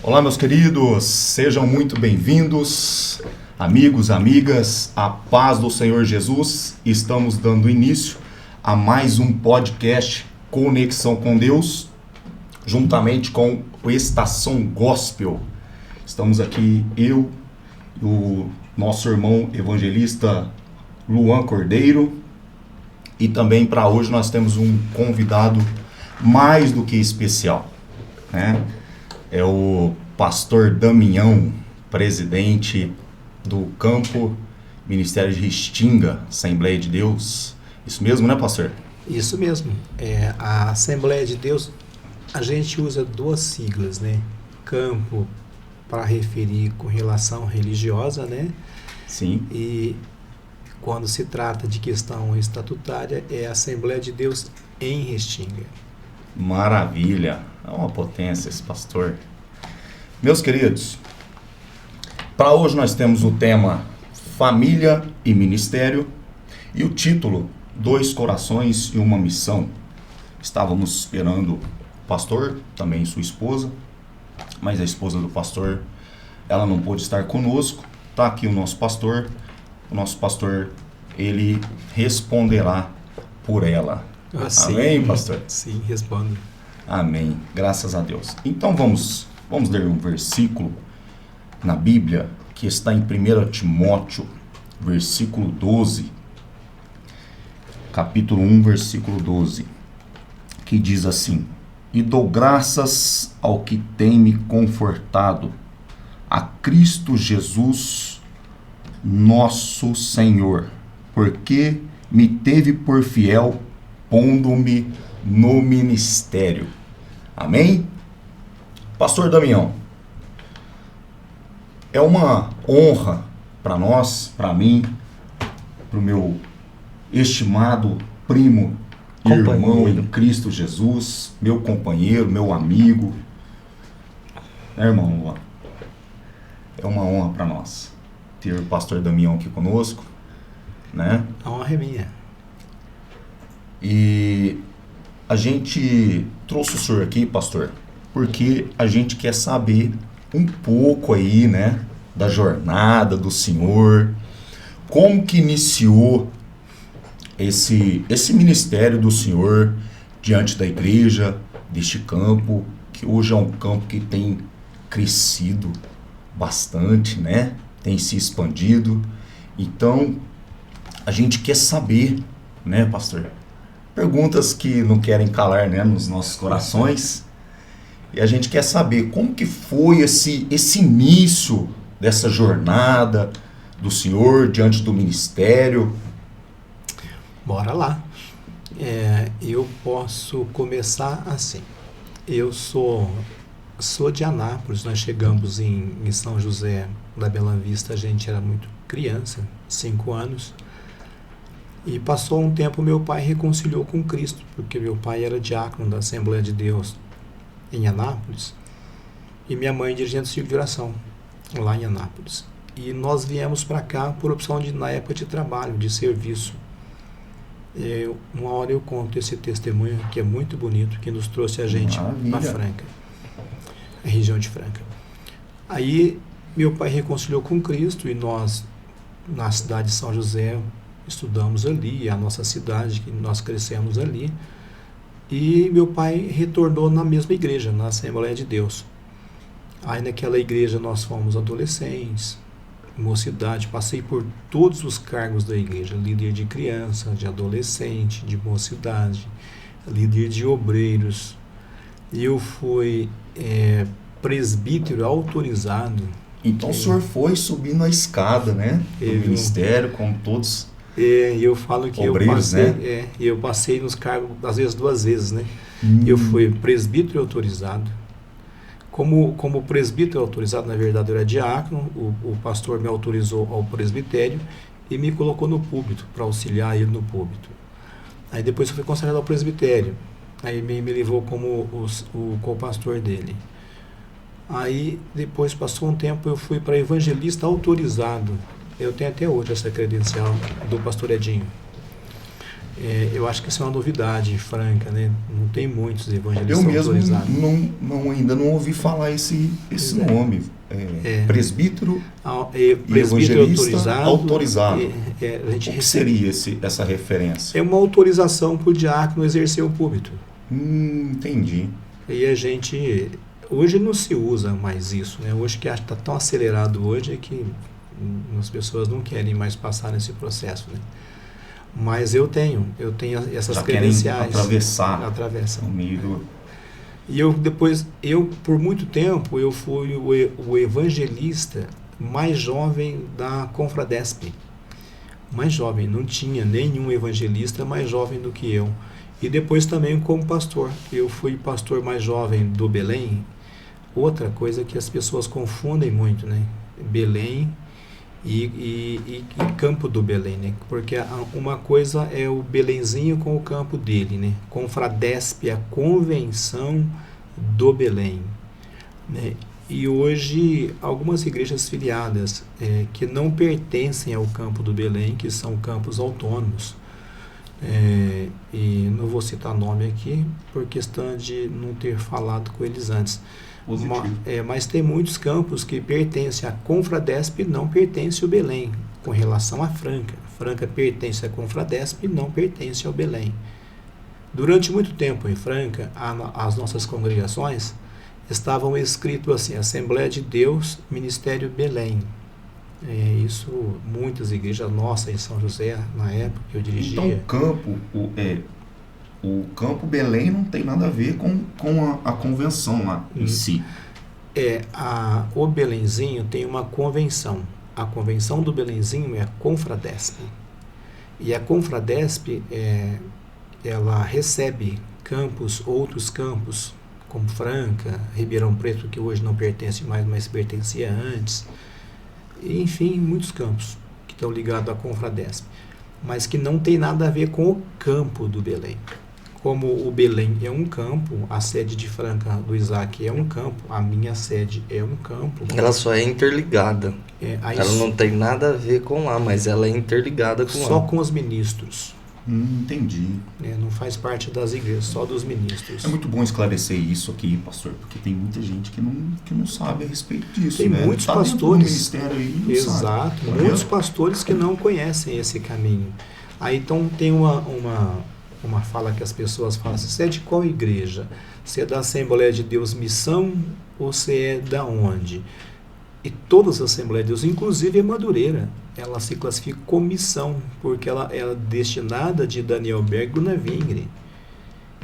Olá, meus queridos, sejam muito bem-vindos, amigos, amigas, a paz do Senhor Jesus. Estamos dando início a mais um podcast Conexão com Deus, juntamente com o Estação Gospel. Estamos aqui, eu e o nosso irmão evangelista Luan Cordeiro, e também para hoje nós temos um convidado mais do que especial, né? É o pastor Damião, presidente do Campo Ministério de Restinga, Assembleia de Deus. Isso mesmo, né, pastor? Isso mesmo. A Assembleia de Deus, a gente usa duas siglas, né? Campo para referir com relação religiosa, né? Sim. E quando se trata de questão estatutária, é a Assembleia de Deus em Restinga. Maravilha. É uma potência esse pastor. Meus queridos, para hoje nós temos o tema Família e Ministério e o título Dois Corações e uma Missão. Estávamos esperando o pastor, também sua esposa, mas a esposa do pastor, ela não pôde estar conosco. Está aqui o nosso pastor, ele responderá por ela. Amém, pastor? Sim, respondo. Amém, graças a Deus. Então vamos ler um versículo na Bíblia que está em 1 Timóteo, versículo 12, capítulo 1, versículo 12, que diz assim: E dou graças ao que tem me confortado, a Cristo Jesus, nosso Senhor, porque me teve por fiel, pondo-me no ministério. Amém? Pastor Damião, é uma honra para nós, para mim, para o meu estimado primo, irmão em Cristo Jesus, meu companheiro, meu amigo, né, irmão Luan? É uma honra para nós ter o pastor Damião aqui conosco, né? A honra é minha. E a gente trouxe o senhor aqui, pastor, porque a gente quer saber um pouco aí, né, da jornada do senhor, como que iniciou esse ministério do senhor diante da igreja, deste campo, que hoje é um campo que tem crescido bastante, né, tem se expandido. Então, a gente quer saber, né, pastor, perguntas que não querem calar, né, nos nossos corações. E a gente quer saber como que foi esse início dessa jornada do senhor diante do ministério. Bora lá. Eu posso começar assim. Eu sou de Anápolis. Nós chegamos em São José da Bela Vista, a gente era muito criança, 5 anos. E passou um tempo, meu pai reconciliou com Cristo, porque meu pai era diácono da Assembleia de Deus em Anápolis, e minha mãe dirigente do círculo de oração, lá em Anápolis. E nós viemos para cá por opção na época de trabalho, de serviço. Uma hora eu conto esse testemunho, que é muito bonito, que nos trouxe a gente para Franca, a região de Franca. Aí, meu pai reconciliou com Cristo, e nós, na cidade de São José, estudamos ali, a nossa cidade, que nós crescemos ali. E meu pai retornou na mesma igreja, na Assembleia de Deus. Aí naquela igreja nós fomos adolescentes, mocidade, passei por todos os cargos da igreja, líder de criança, de adolescente, de mocidade, líder de obreiros. E eu fui presbítero autorizado. Então o senhor foi subindo a escada, né, do ministério, como todos... eu falo que obreiros, eu passei nos cargos, às vezes 2 vezes, né? Eu fui presbítero autorizado. Como presbítero autorizado, na verdade eu era diácono, o pastor me autorizou ao presbitério e me colocou no púlpito, para auxiliar ele no púlpito. Aí depois eu fui consagrado ao presbitério. Aí me levou como o co-pastor dele. Aí depois passou um tempo, eu fui para evangelista autorizado. Eu tenho até hoje essa credencial do pastor Edinho. Eu acho que isso é uma novidade em Franca, né? Não tem muitos evangelistas Eu mesmo autorizados. ainda não ouvi falar esse nome. Presbítero e Presbítero evangelista autorizado. A gente O que seria essa referência? É uma autorização para o diácono exercer o púlpito. Entendi. E a gente... Hoje não se usa mais isso, né? Hoje que está tão acelerado hoje é que as pessoas não querem mais passar nesse processo, né? Mas eu tenho essas Já credenciais. Atravessar o meio do... E por muito tempo, eu fui o evangelista mais jovem da Confradesp. Mais jovem, não tinha nenhum evangelista mais jovem do que eu. E depois também como pastor. Eu fui pastor mais jovem do Belém. Outra coisa que as pessoas confundem muito, né? Belém e Campo do Belém, né? Porque uma coisa é o Belenzinho com o campo dele, né? Confradesp, a Convenção do Belém, né? E hoje algumas igrejas filiadas que não pertencem ao Campo do Belém, que são campos autônomos, e não vou citar nome aqui por questão de não ter falado com eles antes. Mas tem muitos campos que pertencem à Confradesp e não pertencem ao Belém, com relação a Franca. Franca pertence à Confradesp e não pertence ao Belém. Durante muito tempo em Franca, as nossas congregações estavam escrito assim: Assembleia de Deus, Ministério Belém. Isso, muitas igrejas nossas em São José, na época que eu dirigia. Então o Campo Belém não tem nada a ver com a convenção lá em si. O Belenzinho tem uma convenção. A convenção do Belenzinho é a Confradesp. E a Confradesp, ela recebe outros campos, como Franca, Ribeirão Preto, que hoje não pertence mais, mas pertencia antes. E, enfim, muitos campos que estão ligados à Confradesp, mas que não tem nada a ver com o Campo do Belém. Como o Belém é um campo, a sede de Franca do Isaac é um campo, a minha sede é um campo. Ela só é interligada. Ela não tem nada a ver com lá, mas ela é interligada com lá. Só com os ministros. Entendi. Não faz parte das igrejas, só dos ministros. É muito bom esclarecer isso aqui, pastor, porque tem muita gente que não sabe a respeito disso. Tem muitos pastores. Aí, Exato, muitos pastores que não conhecem esse caminho. Aí então tem uma fala que as pessoas falam assim: você é de qual igreja? Você é da Assembleia de Deus Missão ou você é da onde? E todas as Assembleias de Deus, inclusive a Madureira, ela se classifica como missão, porque ela é destinada de Daniel Berg e Vingre.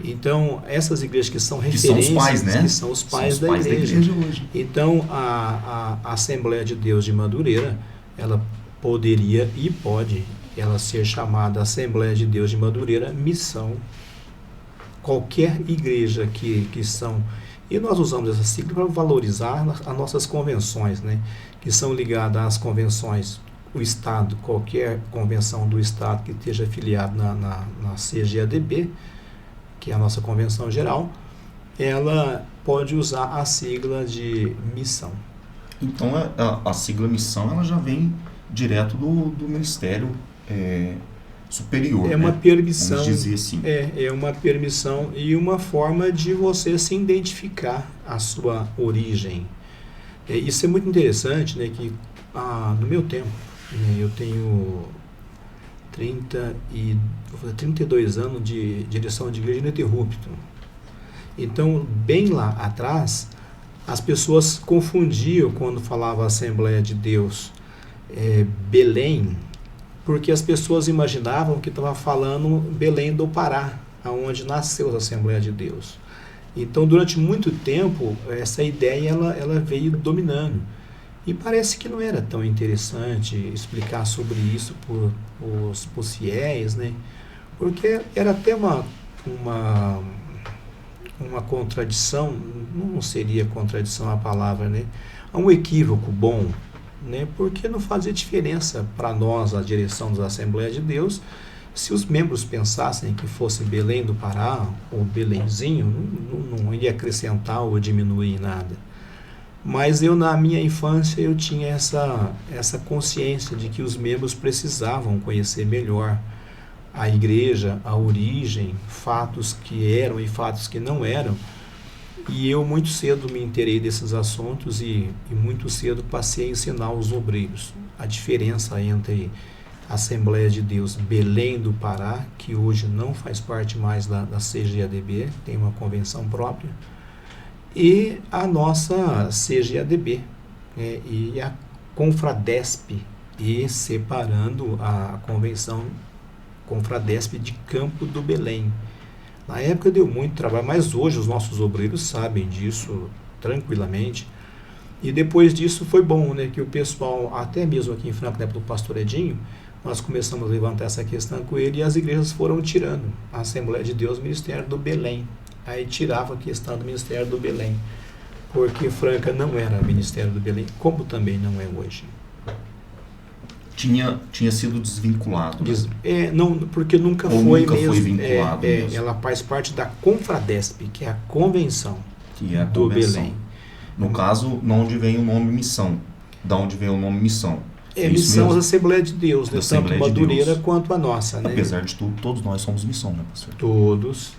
Então, essas igrejas que são referências, que são os pais, né? Que são os pais da igreja hoje. Então, a Assembleia de Deus de Madureira, ela poderia e pode ela ser chamada Assembleia de Deus de Madureira Missão. Qualquer igreja que são... E nós usamos essa sigla para valorizar as nossas convenções, né? Que são ligadas às convenções, o Estado, qualquer convenção do Estado que esteja afiliado na CGADB, que é a nossa convenção geral, ela pode usar a sigla de missão. Então a sigla missão ela já vem direto do Ministério Superior. É uma permissão. Vamos dizer assim. É uma permissão e uma forma de você se identificar a sua origem. Isso é muito interessante, né? Que no meu tempo, né, eu tenho 32 anos de direção de igreja ininterrupto. Então, bem lá atrás, as pessoas confundiam quando falava Assembleia de Deus Belém, porque as pessoas imaginavam que estava falando Belém do Pará, onde nasceu a Assembleia de Deus. Então, durante muito tempo, essa ideia ela veio dominando. E parece que não era tão interessante explicar sobre isso por os fiéis, né? Porque era até uma contradição, não seria contradição a palavra, né? Um equívoco bom, né? Porque não fazia diferença para nós, a direção da Assembleia de Deus, se os membros pensassem que fosse Belém do Pará ou Belenzinho, não ia acrescentar ou diminuir nada. Mas na minha infância, eu tinha essa consciência de que os membros precisavam conhecer melhor a igreja, a origem, fatos que eram e fatos que não eram. E eu muito cedo me inteirei desses assuntos e muito cedo passei a ensinar os obreiros a diferença entre a Assembleia de Deus Belém do Pará, que hoje não faz parte mais da CGADB, tem uma convenção própria, e a nossa CGADB, e a Confradesp, e separando a convenção Confradesp de Campo do Belém. Na época deu muito trabalho, mas hoje os nossos obreiros sabem disso tranquilamente. E depois disso foi bom, né, que o pessoal, até mesmo aqui em Franca, na época do pastor Edinho, nós começamos a levantar essa questão com ele e as igrejas foram tirando a Assembleia de Deus, Ministério do Belém. Aí tirava a questão do Ministério do Belém, porque Franca não era Ministério do Belém, como também não é hoje. Tinha sido desvinculado. Não, porque nunca Ou foi nunca mesmo. Foi vinculado mesmo. Ela faz parte da Confradesp, que é a convenção que é a do convenção. Belém. No caso, de onde vem o nome missão. Da onde vem o nome missão. Missão da Assembleia de Deus, né? Tanto Assembleia de Madureira Deus. quanto a nossa. Né? Apesar de tudo, todos nós somos missão, né, pastor? Todos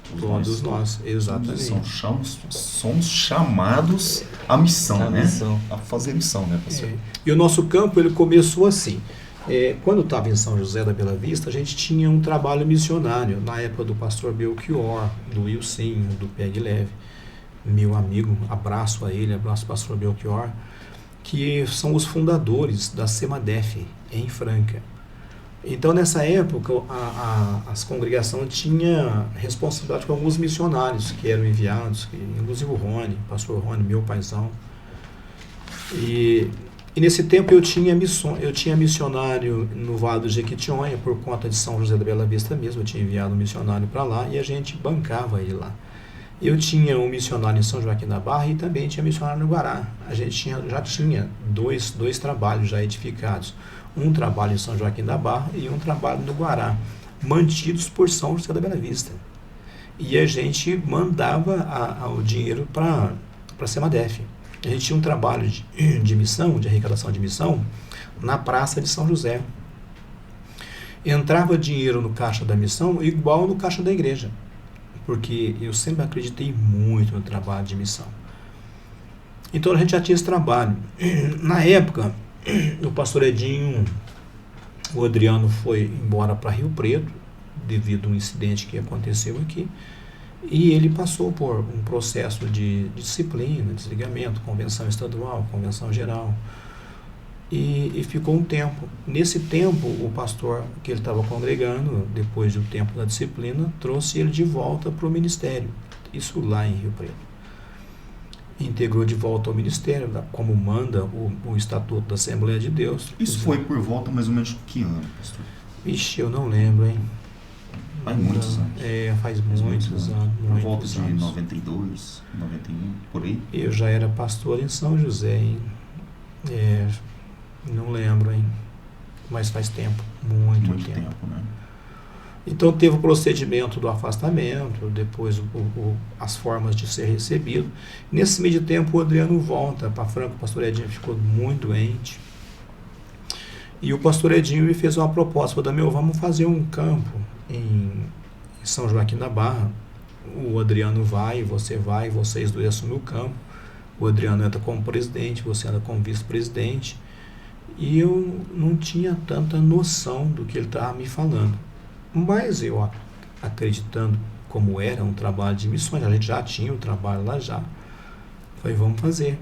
nós, exatamente. Somos chamados à missão, A né? missão. A fazer missão, né, pastor? E o nosso campo, ele começou assim. Quando eu estava em São José da Bela Vista, a gente tinha um trabalho missionário, na época do pastor Belchior, do Wilsinho, do Pegue Leve, meu amigo, abraço a ele, abraço ao pastor Belchior, que são os fundadores da Semadef em Franca. Então, nessa época, as congregações tinham responsabilidade com alguns missionários que eram enviados, inclusive o Rony, o pastor Rony, meu paizão. E nesse tempo eu tinha missionário no Vale do Jequitinhonha, por conta de São José da Bela Vista mesmo, eu tinha enviado um missionário para lá e a gente bancava ele lá. Eu tinha um missionário em São Joaquim da Barra e também tinha missionário no Guará. A gente já tinha dois trabalhos já edificados. Um trabalho em São Joaquim da Barra e um trabalho no Guará, mantidos por São José da Bela Vista. E a gente mandava o dinheiro para a Semadef. A gente tinha um trabalho de missão, de arrecadação de missão, na Praça de São José. Entrava dinheiro no caixa da missão igual no caixa da igreja, porque eu sempre acreditei muito no trabalho de missão. Então a gente já tinha esse trabalho. Na época, o pastor Edinho, o Adriano foi embora para Rio Preto, devido a um incidente que aconteceu aqui, e ele passou por um processo de disciplina, desligamento, convenção estadual, convenção geral, e ficou um tempo. Nesse tempo, o pastor que ele estava congregando, depois do tempo da disciplina, trouxe ele de volta para o ministério, isso lá em Rio Preto. Integrou de volta ao ministério, como manda o Estatuto da Assembleia de Deus. Isso foi por volta mais ou menos de que ano, pastor? Ixi, eu não lembro, hein? Faz muitos anos. Faz muitos anos. Por volta de 92, 91, por aí? Eu já era pastor em São José, hein? Não lembro, hein? Mas faz tempo, muito tempo, né? Então teve o procedimento do afastamento, depois as formas de ser recebido. Nesse meio de tempo o Adriano volta para Franca, o pastor Edinho ficou muito doente. E o pastor Edinho me fez uma proposta, falou, vamos fazer um campo em São Joaquim da Barra. O Adriano vai, vocês dois assumem o campo. O Adriano entra como presidente, você entra como vice-presidente. E eu não tinha tanta noção do que ele estava me falando. Mas eu, acreditando como era um trabalho de missões, a gente já tinha o trabalho lá já, falei, vamos fazer.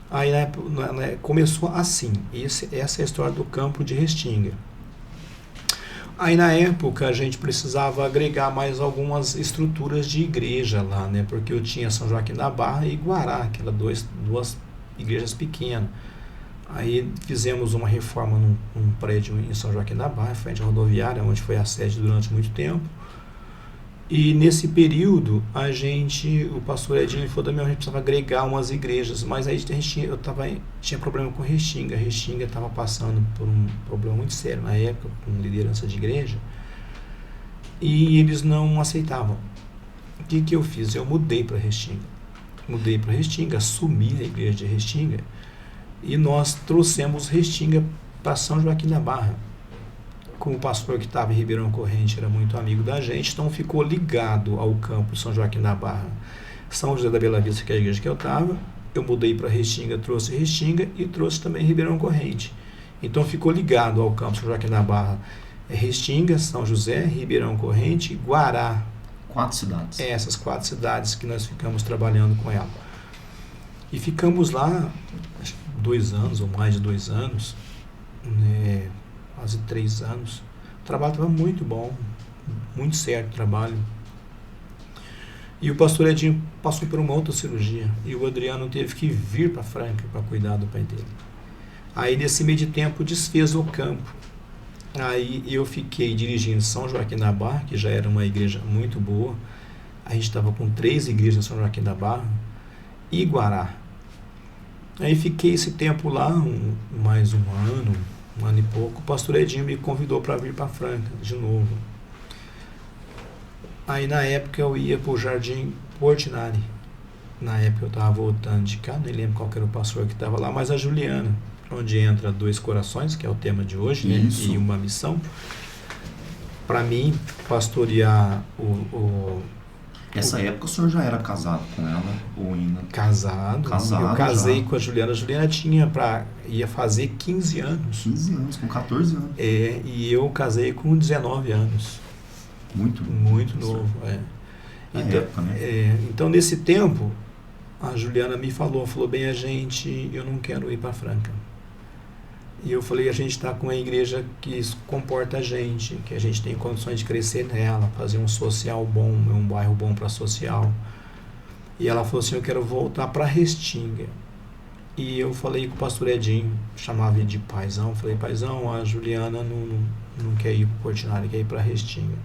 Aí começou assim, essa é a história do campo de Restinga. Aí na época a gente precisava agregar mais algumas estruturas de igreja lá, né? Porque eu tinha São Joaquim da Barra e Guará, aquelas duas igrejas pequenas. Aí fizemos uma reforma num prédio em São Joaquim da Barra, frente à rodoviária, onde foi a sede durante muito tempo. E nesse período, o pastor Edinho falou, a gente precisava agregar umas igrejas, mas aí tinha problema com Restinga. Restinga estava passando por um problema muito sério na época, com liderança de igreja, e eles não aceitavam. O que eu fiz? Eu mudei para Restinga, assumi a igreja de Restinga, e nós trouxemos Restinga para São Joaquim da Barra. como o pastor que estava em Ribeirão Corrente era muito amigo da gente, então ficou ligado ao campo São Joaquim da Barra, São José da Bela Vista, que é a igreja que eu estava. Eu mudei para Restinga, trouxe Restinga e trouxe também Ribeirão Corrente. Então ficou ligado ao campo São Joaquim da Barra, Restinga, São José, Ribeirão Corrente e Guará. 4 cidades. Essas 4 cidades que nós ficamos trabalhando com ela. E ficamos lá 2 anos ou mais de 2 anos, né, quase 3 anos. O trabalho estava muito bom, muito certo o trabalho. E o pastor Edinho passou por uma outra cirurgia e o Adriano teve que vir para Franca para cuidar do pai dele. Aí nesse meio de tempo desfez o campo. Aí eu fiquei dirigindo São Joaquim da Barra, que já era uma igreja muito boa. A gente estava com 3 igrejas em São Joaquim da Barra e Guará. Aí fiquei esse tempo lá, mais um ano e pouco. O pastor Edinho me convidou para vir para Franca de novo. Aí na época eu ia para o Jardim Portinari. Na época eu estava voltando de cá, nem lembro qual era o pastor que estava lá, mas a Juliana, onde entra 2 corações, que é o tema de hoje, né? E uma missão. Para mim, pastorear Essa época o senhor já era casado com ela ou ainda? Casado. Eu casei já com a Juliana. A Juliana ia fazer 15 anos. 15 anos, com 14 anos. E eu casei com 19 anos. Muito novo. Então, época, né? Então, nesse tempo, a Juliana me falou bem, eu não quero ir para Franca. E eu falei, a gente está com uma igreja que comporta a gente, que a gente tem condições de crescer nela, fazer um social bom, um bairro bom para social. E ela falou assim, eu quero voltar para Restinga. E eu falei com o pastor Edinho, chamava ele de paizão, falei, paizão, a Juliana não quer ir para o Portinari, quer ir para Restinga.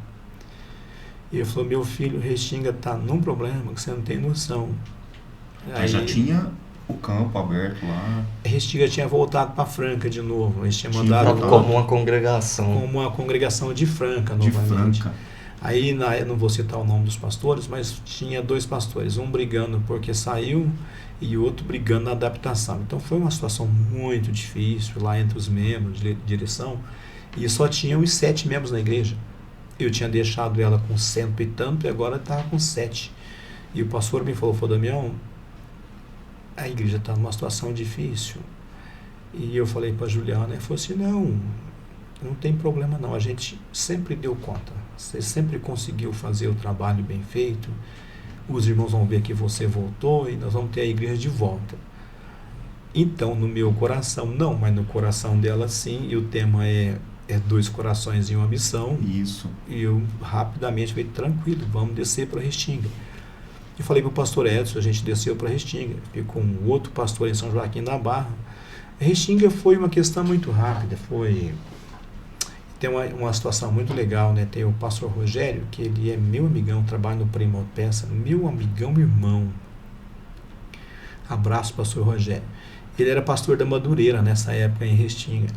E ele falou, meu filho, Restinga está num problema que você não tem noção. Aí já tinha o campo aberto lá. Restinga tinha voltado para Franca de novo. Eles tinham mandado como uma congregação. Como uma congregação de Franca, novamente. Aí, não vou citar o nome dos pastores, mas tinha 2 pastores, um brigando porque saiu e outro brigando na adaptação. Então foi uma situação muito difícil lá entre os membros de direção, e só tinham os 7 membros na igreja. Eu tinha deixado ela com 100 e tanto e agora estava com 7. E o pastor me falou, Damião, a igreja está numa situação difícil. E eu falei para a Juliana, ela falou assim, não tem problema não, a gente sempre deu conta, você sempre conseguiu fazer o trabalho bem feito, os irmãos vão ver que você voltou e nós vamos ter a igreja de volta. Então, no meu coração, não, mas no coração dela sim, e o tema é 2 corações em uma missão. Isso. E eu rapidamente falei, tranquilo, vamos descer para Restinga. E falei para o pastor Edson, a gente desceu para Restinga, ficou um outro pastor em São Joaquim da Barra. Restinga foi uma questão muito rápida, tem uma situação muito legal, né? Tem o pastor Rogério, que ele é meu amigão, trabalha no Primo Peça, meu amigão, irmão. Abraço, pastor Rogério. Ele era pastor da Madureira nessa época em Restinga.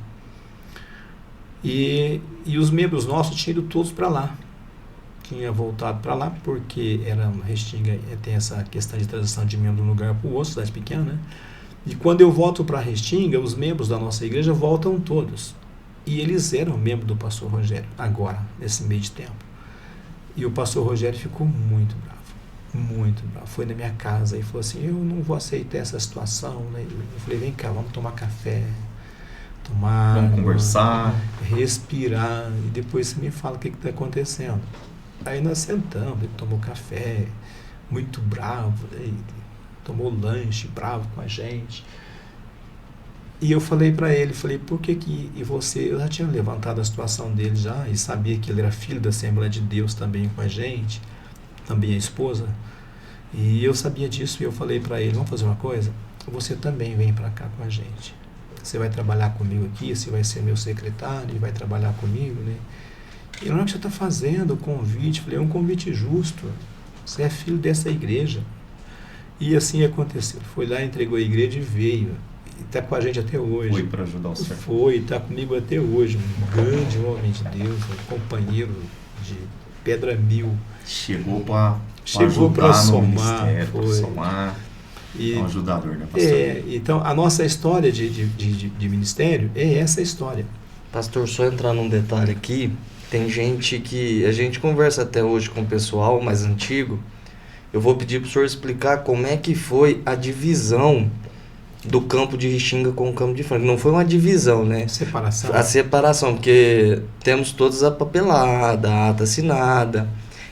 E os membros nossos tinham ido todos para lá. Tinha voltado para lá, porque era uma Restinga, tem essa questão de transição de membro de um lugar para o outro, cidade pequena, né? E quando eu volto para Restinga, os membros da nossa igreja voltam todos. E eles eram membros do pastor Rogério, agora, nesse meio de tempo. E o pastor Rogério ficou muito bravo, muito bravo. Foi na minha casa e falou assim, eu não vou aceitar essa situação, né? Eu falei, vem cá, vamos tomar café, vamos conversar, respirar, e depois você me fala o que está acontecendo. Aí nós sentamos, ele tomou café, muito bravo, ele tomou lanche, bravo com a gente. E eu falei para ele, por que eu já tinha levantado a situação dele já, e sabia que ele era filho da Assembleia de Deus também com a gente, também a esposa, e eu sabia disso, e eu falei para ele, vamos fazer uma coisa? Você também vem para cá com a gente. Você vai trabalhar comigo aqui, você vai ser meu secretário e vai trabalhar comigo, né? E na hora que você está fazendo o convite, falei, é um convite justo, você é filho dessa igreja. E assim aconteceu, foi lá, entregou a igreja e veio, e está com a gente até hoje. Foi para ajudar o senhor. Foi, está comigo até hoje, um grande homem de Deus, um companheiro de Pedra Mil. Chegou para somar, somar. E, um ajudador, né, pastor? Então, a nossa história de ministério é essa história. Pastor, só entrar num detalhe aqui, tem gente que, a gente conversa até hoje com o pessoal mais antigo, eu vou pedir para o senhor explicar como é que foi a divisão do campo de Restinga com o campo de Franca. Não foi uma divisão, né? Separação. A separação, porque temos todos a papelada, a ata assinada,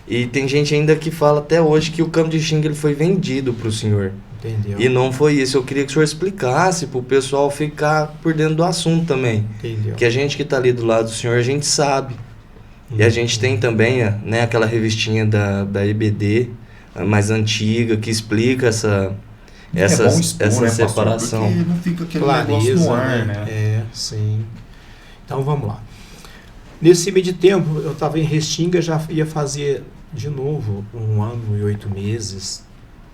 e tem gente ainda que fala até hoje que o campo de Restinga ele foi vendido para o senhor. Entendeu? E não foi isso. Eu queria que o senhor explicasse para o pessoal ficar por dentro do assunto também. Entendeu? Que a gente que está ali do lado do senhor, a gente sabe. E a gente tem também, né, aquela revistinha da EBD, a mais antiga, que explica essa separação. Porque não fica aquele negócio no ar, né? É, sim. Então vamos lá. Nesse meio de tempo, eu estava em Restinga, já ia fazer de novo 1 ano e 8 meses.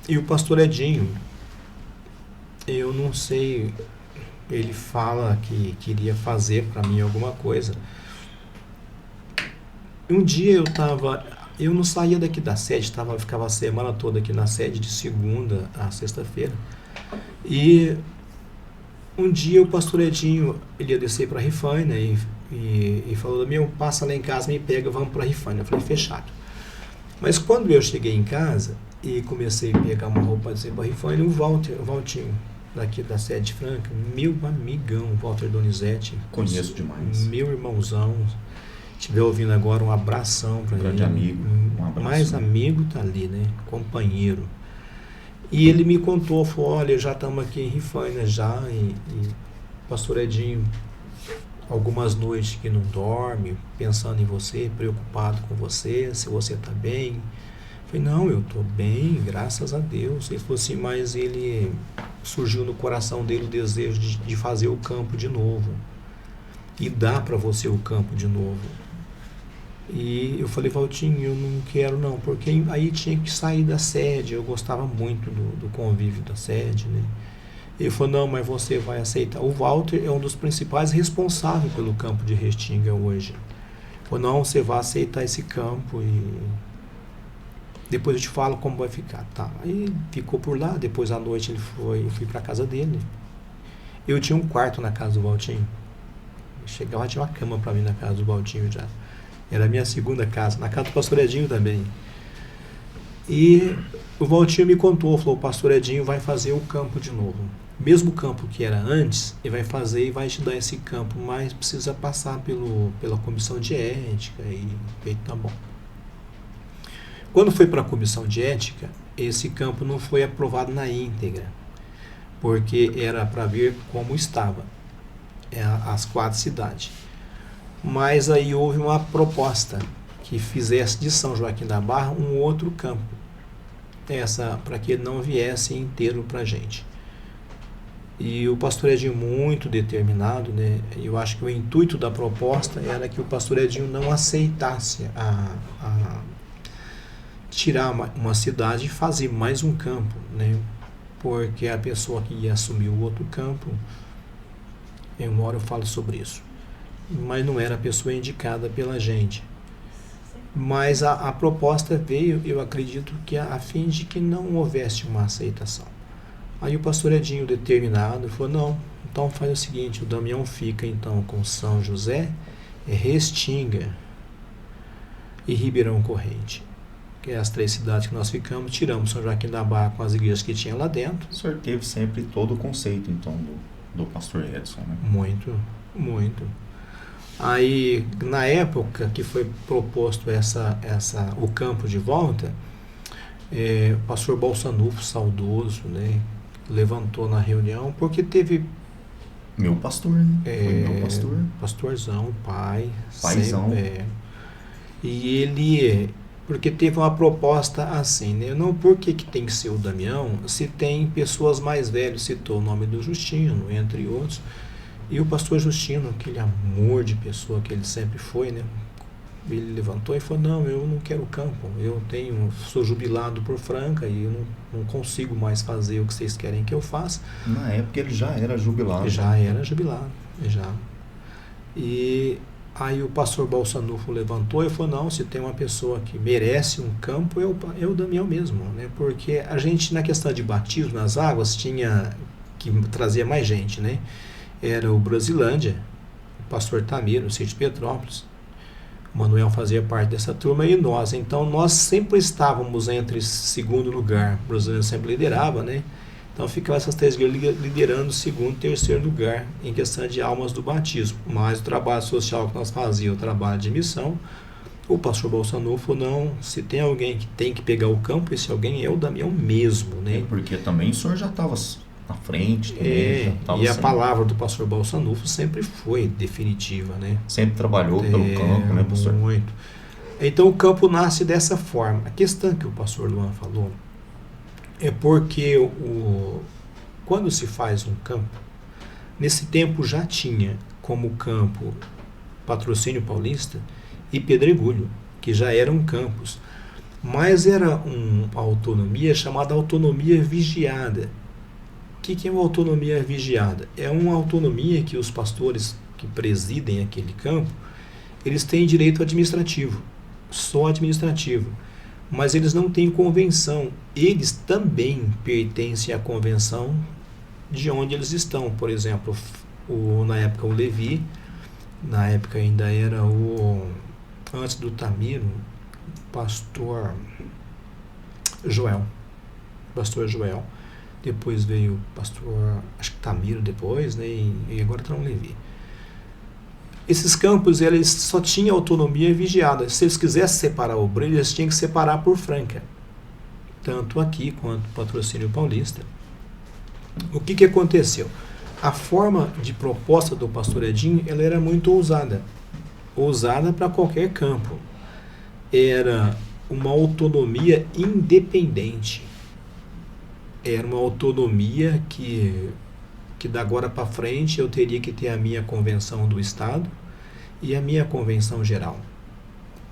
E o pastor Edinho, eu não sei, ele fala que queria fazer para mim alguma coisa. Um dia eu não saía daqui da sede, ficava a semana toda aqui na sede, de segunda a sexta-feira. E um dia o pastor Edinho, ele ia descer para a Rifaina e falou, passa lá em casa, me pega, vamos para a Rifaina. Eu falei, fechado. Mas quando eu cheguei em casa e comecei a pegar uma roupa de para a Rifaina, o Valtinho, daqui da sede Franca, meu amigão, Walter Donizete. Conheço demais. Meu irmãozão. Se estiver ouvindo agora, um abração para ele. Grande amigo. Um abraço. Mais amigo tá ali, né? Companheiro. E ele me contou, falou, olha, já estamos aqui em Rifaina já, e pastor Edinho, algumas noites que não dorme, pensando em você, preocupado com você, se você está bem. Eu falei, não, eu estou bem, graças a Deus. Ele falou assim, mas ele surgiu no coração dele o desejo de fazer o campo de novo. E dá para você o campo de novo. E eu falei, Valtinho, eu não quero não, porque aí tinha que sair da sede, eu gostava muito do convívio da sede, né? Ele falou, não, mas você vai aceitar. O Walter é um dos principais responsáveis pelo campo de Restinga hoje. Ele falou, não, você vai aceitar esse campo e depois eu te falo como vai ficar. Tá. Aí ficou por lá, depois à noite eu fui para casa dele. Eu tinha um quarto na casa do Valtinho. Chegava, tinha uma cama para mim na casa do Valtinho já. Era a minha segunda casa, na casa do pastor Edinho também. E o Valtinho me contou, falou, o pastor Edinho vai fazer o campo de novo. Mesmo campo que era antes, ele vai fazer e vai te dar esse campo, mas precisa passar pela comissão de ética e tá bom. Quando foi para a comissão de ética, esse campo não foi aprovado na íntegra, porque era para ver como estava as 4 cidades. Mas aí houve uma proposta que fizesse de São Joaquim da Barra um outro campo, para que ele não viesse inteiro para a gente. E o pastor Edinho muito determinado, né? Eu acho que o intuito da proposta era que o pastor Edinho não aceitasse a tirar uma cidade e fazer mais um campo, né? Porque a pessoa que ia assumir o outro campo, uma hora eu falo sobre isso, mas não era a pessoa indicada pela gente. Mas a proposta veio, eu acredito que a fim de que não houvesse uma aceitação. Aí o pastor Edinho, determinado, falou, não, então faz o seguinte, o Damião fica então com São José, Restinga e Ribeirão Corrente, que é as 3 cidades que nós ficamos. Tiramos São Joaquim da Barra com as igrejas que tinha lá dentro. O senhor teve sempre todo o conceito então do pastor Edson, né? Muito, muito. Aí, na época que foi proposto o campo de volta, o pastor Balsanufo, saudoso, né, levantou na reunião, porque teve... Meu pastor, né? Foi meu pastor. Pastorzão, Paizão. E ele... Porque teve uma proposta assim, né? Não, por que tem que ser o Damião, se tem pessoas mais velhas, citou o nome do Justino, entre outros. E o pastor Justino, aquele amor de pessoa que ele sempre foi, né? Ele levantou e falou, não, eu não quero campo, sou jubilado por Franca e eu não consigo mais fazer o que vocês querem que eu faça. Na época ele já era jubilado. Já era jubilado, já. E aí o pastor Balsanufo levantou e falou, não, se tem uma pessoa que merece um campo, é o Damião mesmo, né? Porque a gente, na questão de batismo nas águas, tinha que trazer mais gente, né? Era o Brasilândia, pastor Tamir, no sítio de Petrópolis. O Manuel fazia parte dessa turma e nós. Então, nós sempre estávamos entre segundo lugar. O brasileiro sempre liderava, né? Então, ficavam essas 3 igrejas liderando segundo e terceiro lugar em questão de almas do batismo. Mas o trabalho social que nós fazíamos, o trabalho de missão, o pastor Bolsanufo não, se tem alguém que tem que pegar o campo, esse alguém é o Damião mesmo, né? Porque também o senhor já estava na frente. Também, já tava e a sempre, palavra do pastor Bolsanufo sempre foi definitiva, né? sempre trabalhou pelo campo, né, pastor? Muito. Então o campo nasce dessa forma. A questão que o pastor Luan falou é porque quando se faz um campo, nesse tempo já tinha como campo Patrocínio Paulista e Pedregulho, que já eram campos, mas era uma autonomia chamada autonomia vigiada. O que é uma autonomia vigiada? É uma autonomia que os pastores que presidem aquele campo, eles têm direito administrativo, só administrativo, mas eles não têm convenção. Eles também pertencem à convenção de onde eles estão. Por exemplo, na época o Levi, na época ainda era antes do Tamir, pastor Joel, depois veio o pastor, acho que Tamiro depois, né, e agora está no Levi. Esses campos, eles só tinham autonomia vigiada. Se eles quisessem separar o obreiro, eles tinham que separar por franca, tanto aqui quanto Patrocínio Paulista. O que aconteceu? A forma de proposta do pastor Edinho, ela era muito ousada para qualquer campo. Era uma autonomia independente. Era uma autonomia que da agora para frente eu teria que ter a minha convenção do Estado e a minha convenção geral,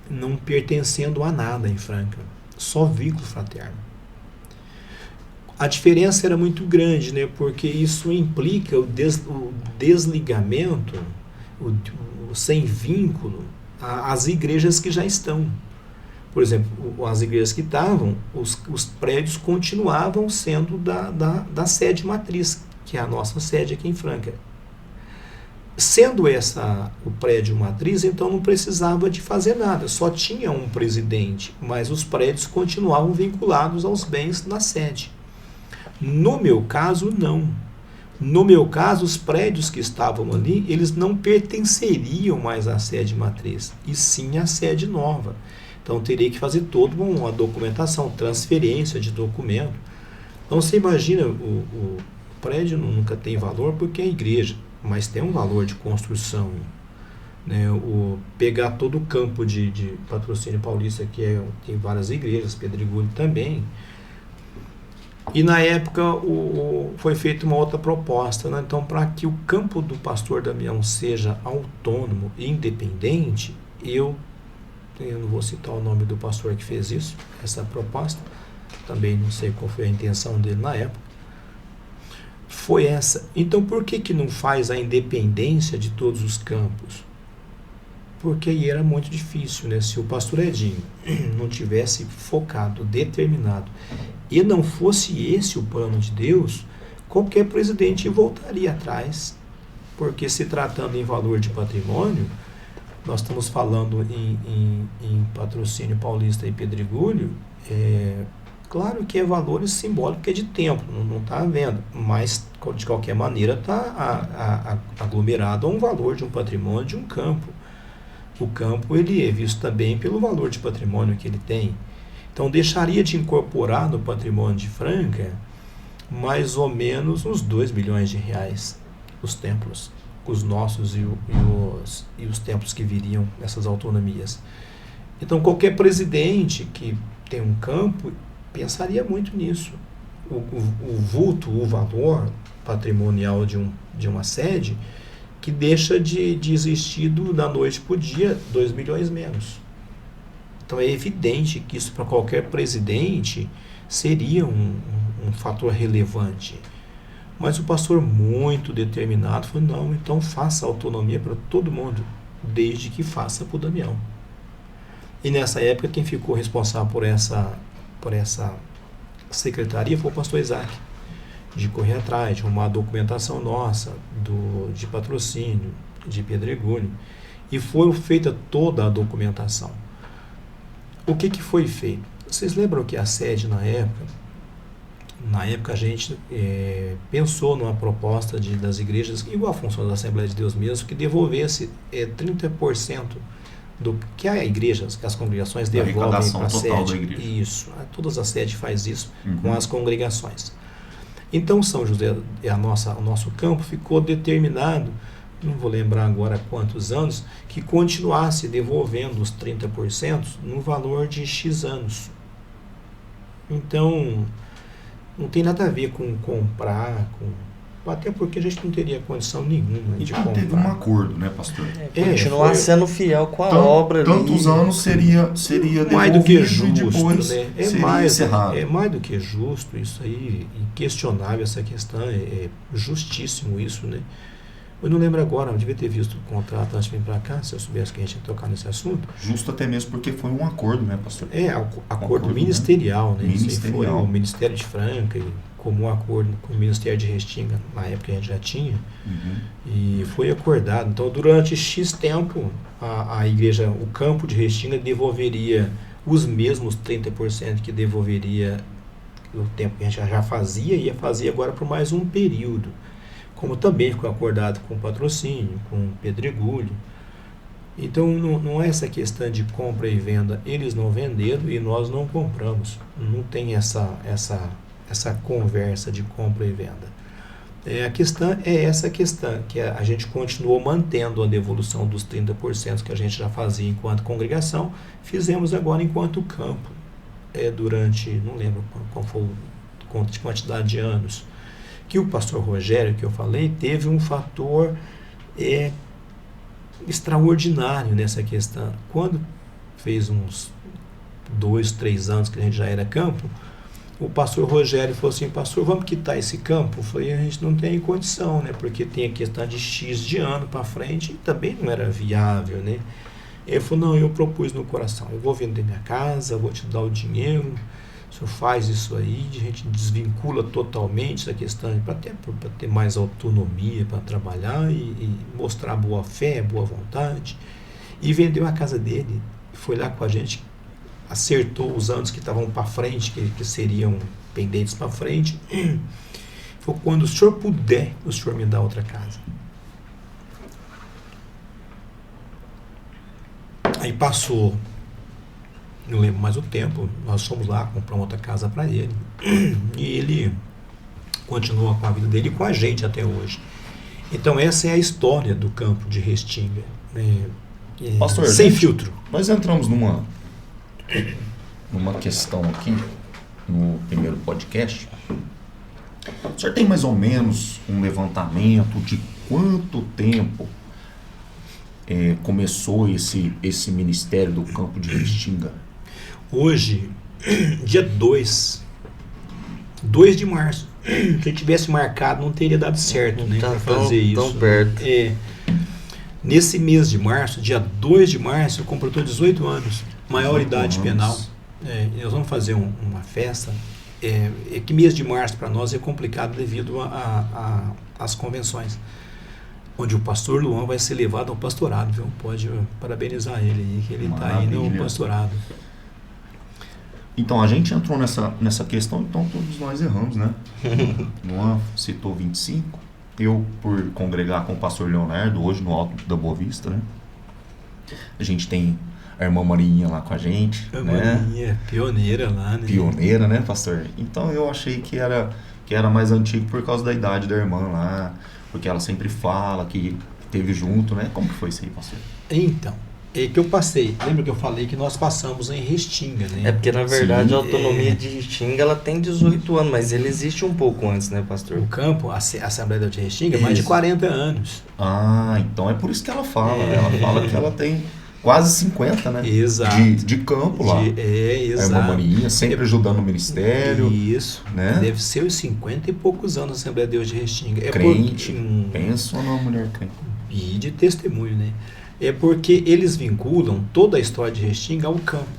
não pertencendo a nada em Franca, só vínculo fraterno. A diferença era muito grande, né, porque isso implica o desligamento, o sem vínculo às igrejas que já estão. Por exemplo, as igrejas que estavam, os prédios continuavam sendo da sede matriz, que é a nossa sede aqui em Franca. Sendo o prédio matriz, então não precisava de fazer nada, só tinha um presidente, mas os prédios continuavam vinculados aos bens da sede. No meu caso, não. No meu caso, os prédios que estavam ali, eles não pertenceriam mais à sede matriz, e sim à sede nova. Então, teria que fazer toda uma documentação, transferência de documento. Então, você imagina, o prédio nunca tem valor porque é igreja, mas tem um valor de construção. Né? Pegar todo o campo de Patrocínio Paulista, que tem várias igrejas, Pedregulho também. E, na época, foi feita uma outra proposta. Né? Então, para que o campo do pastor Damião seja autônomo e independente, eu não vou citar o nome do pastor que fez isso, essa proposta, também não sei qual foi a intenção dele na época, foi essa. Então, por que não faz a independência de todos os campos? Porque aí era muito difícil, né? Se o pastor Edinho não tivesse focado, determinado, e não fosse esse o plano de Deus, qualquer presidente voltaria atrás, porque se tratando em valor de patrimônio, nós estamos falando em Patrocínio Paulista e Pedregulho, claro que é valores simbólicos, que é de tempo, não está à venda, mas de qualquer maneira está aglomerado a um valor de um patrimônio de um campo. O campo ele é visto também pelo valor de patrimônio que ele tem. Então deixaria de incorporar no patrimônio de Franca mais ou menos uns 2 milhões de reais os templos, os nossos e os templos que viriam nessas autonomias. Então qualquer presidente que tem um campo pensaria muito nisso. O vulto, o valor patrimonial de uma sede que deixa de existir da noite para o dia 2 milhões menos. Então é evidente que isso para qualquer presidente seria um fator relevante. Mas o pastor, muito determinado, falou, não, então faça autonomia para todo mundo, desde que faça para o Damião. E nessa época, quem ficou responsável por essa secretaria foi o pastor Isaac, de correr atrás, de arrumar a documentação nossa, de patrocínio, de Pedregulho, e foi feita toda a documentação. O que foi feito? Vocês lembram que a sede na época a gente pensou numa proposta das igrejas, igual a função da Assembleia de Deus mesmo, que devolvesse 30% do que a igreja, que as congregações devolvem para a sede. Isso, todas as sedes faz isso com as congregações. Então São José, o nosso campo ficou determinado, não vou lembrar agora quantos anos, que continuasse devolvendo os 30% no valor de X anos. Então, não tem nada a ver com comprar, até porque a gente não teria condição nenhuma de comprar. Teve um acordo, né, pastor? Continuar sendo fiel com a obra. Tantos anos seria mais do que justo, depois, né? É mais do que justo, isso aí, inquestionável essa questão, é justíssimo isso, né? Eu não lembro agora, eu devia ter visto o contrato antes de vir para cá, se eu soubesse que a gente ia tocar nesse assunto. Justo até mesmo porque foi um acordo, né, pastor? Acordo ministerial, né? Ministerial. Isso aí foi o Ministério de Franca, e comum acordo com o Ministério de Restinga, na época a gente já tinha, e foi acordado. Então, durante X tempo, a igreja, o campo de Restinga devolveria os mesmos 30% que devolveria no tempo que a gente já fazia, e ia fazer agora por mais um período. Como também ficou acordado com patrocínio, com Pedregulho. Então, não é essa questão de compra e venda. Eles não venderam e nós não compramos. Não tem essa conversa de compra e venda. A questão é essa questão, que a gente continuou mantendo a devolução dos 30% que a gente já fazia enquanto congregação, fizemos agora enquanto campo. Durante, não lembro qual foi a quantidade de anos, que o pastor Rogério, que eu falei, teve um fator extraordinário nessa questão. Quando fez uns 2, 3 anos que a gente já era campo, o pastor Rogério falou assim: pastor, vamos quitar esse campo? Eu falei: a gente não tem condição, né? Porque tem a questão de X de ano para frente, e também não era viável, né? Ele falou: não, eu propus no coração, eu vou vender minha casa, vou te dar o dinheiro, o senhor faz isso aí, a gente desvincula totalmente essa questão, para ter mais autonomia para trabalhar e mostrar boa fé, boa vontade. E vendeu a casa dele, foi lá com a gente, acertou os anos que estavam para frente, que seriam pendentes para frente. Foi: quando o senhor puder, o senhor me dá outra casa. Aí passou, não lembro mais o tempo, nós fomos lá comprar outra casa para ele, e ele continua com a vida dele e com a gente até hoje. Então essa é a história do campo de Restinga, Pastor, sem filtro. Nós entramos numa questão aqui no primeiro podcast. O senhor tem mais ou menos um levantamento de quanto tempo começou esse ministério do campo de Restinga? Hoje, dia 2 de março, se eu tivesse marcado, não teria dado certo, né, para fazer isso. Tão perto. Nesse mês de março, dia 2 de março, eu completou 18 anos, maioridade penal. Nós vamos fazer uma festa. Que mês de março para nós é complicado devido às convenções, onde o pastor Luan vai ser levado ao pastorado, viu? Pode parabenizar ele aí, que ele está indo ao pastorado. Então, a gente entrou nessa questão, então todos nós erramos, né? Luan citou 25, eu por congregar com o pastor Leonardo, hoje no Alto da Boa Vista, né? A gente tem a irmã Marinha lá com a gente, Marinha, pioneira lá, né? Pioneira, né, pastor? Então eu achei que era mais antigo por causa da idade da irmã lá, porque ela sempre fala que teve junto, né? Como que foi isso aí, pastor? Então, que eu passei, lembra que eu falei que nós passamos em Restinga, né? Porque na verdade a autonomia de Restinga, ela tem 18 anos, mas ele existe um pouco antes, né, pastor? O campo, a Assembleia de Restinga, mais de 40 anos. Então é por isso que ela fala. Ela fala que ela tem quase 50, né? Exato. De campo lá. Exato. A irmã Marinha, sempre ajudando no ministério. Isso. Né? Deve ser os 50 e poucos anos a Assembleia de Deus de Restinga. Crente. Pensa numa mulher crente. E de testemunho, né? É porque eles vinculam toda a história de Restinga ao campo,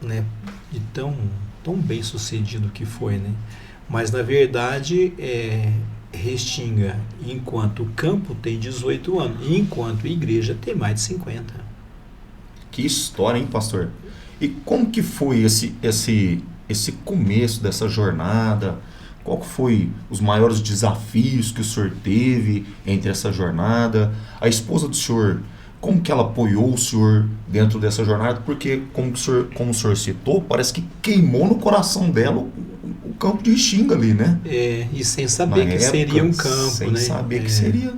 né? De tão bem sucedido que foi, né? Mas na verdade Restinga, enquanto o campo tem 18 anos, enquanto a igreja tem mais de 50. Que história, hein, pastor? E como que foi esse começo dessa jornada? Qual que foi os maiores desafios que o senhor teve entre essa jornada? A esposa do senhor, como que ela apoiou o senhor dentro dessa jornada? Porque, como o senhor citou, parece que queimou no coração dela o campo de Restinga ali, né? E sem saber que seria um campo, sem né? saber que seria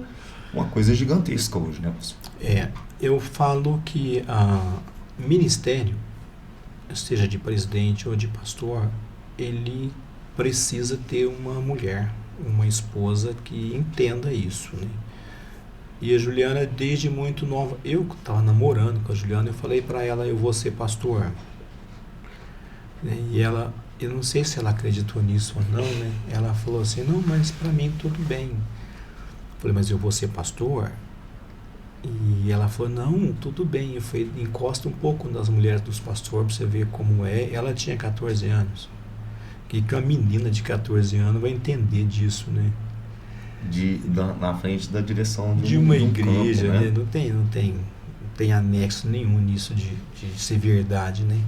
uma coisa gigantesca hoje, né, pastor? Eu falo que ministério, seja de presidente ou de pastor, ele precisa ter uma mulher, uma esposa que entenda isso, né? E a Juliana, desde muito nova, eu estava namorando com a Juliana, eu falei para ela, eu vou ser pastor. E ela, eu não sei se ela acreditou nisso ou não, né? Ela falou assim, não, mas para mim tudo bem. Eu falei, mas eu vou ser pastor? E ela falou, não, tudo bem. Eu falei, encosta um pouco nas mulheres dos pastores para você ver como é. Ela tinha 14 anos. Que uma menina de 14 anos vai entender disso, né? Na frente da direção de uma igreja, campo, né? Não tem anexo nenhum nisso de ser verdade, né?